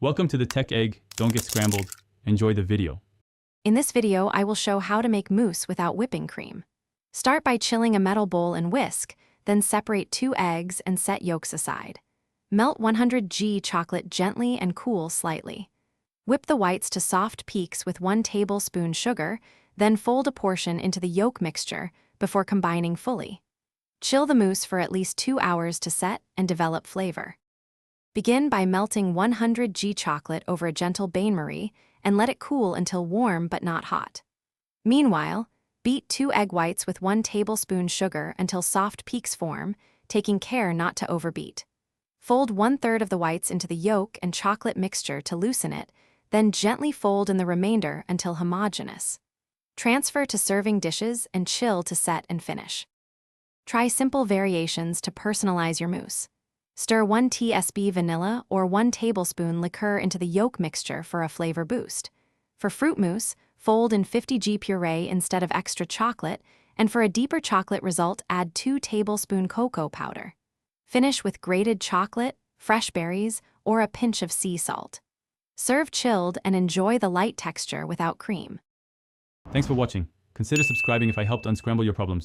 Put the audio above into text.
Welcome to the Tech Egg. Don't get scrambled. Enjoy the video. In this video, I will show how to make mousse without whipping cream. Start by chilling a metal bowl and whisk, then separate 2 eggs and set yolks aside. Melt 100 g chocolate gently and cool slightly. Whip the whites to soft peaks with 1 tablespoon sugar, then fold a portion into the yolk mixture before combining fully. Chill the mousse for at least 2 hours to set and develop flavor. Begin by melting 100 g chocolate over a gentle bain-marie and let it cool until warm but not hot. Meanwhile, beat 2 egg whites with 1 tablespoon sugar until soft peaks form, taking care not to overbeat. Fold 1/3 of the whites into the yolk and chocolate mixture to loosen it, then gently fold in the remainder until homogeneous. Transfer to serving dishes and chill to set and finish. Try simple variations to personalize your mousse. Stir 1 tsp vanilla or 1 tablespoon liqueur into the yolk mixture for a flavor boost. For fruit mousse, fold in 50 g puree instead of extra chocolate, and for a deeper chocolate result, add 2 tablespoon cocoa powder. Finish with grated chocolate, fresh berries, or a pinch of sea salt. Serve chilled and enjoy the light texture without cream. Thanks for watching. Consider subscribing if I helped unscramble your problems.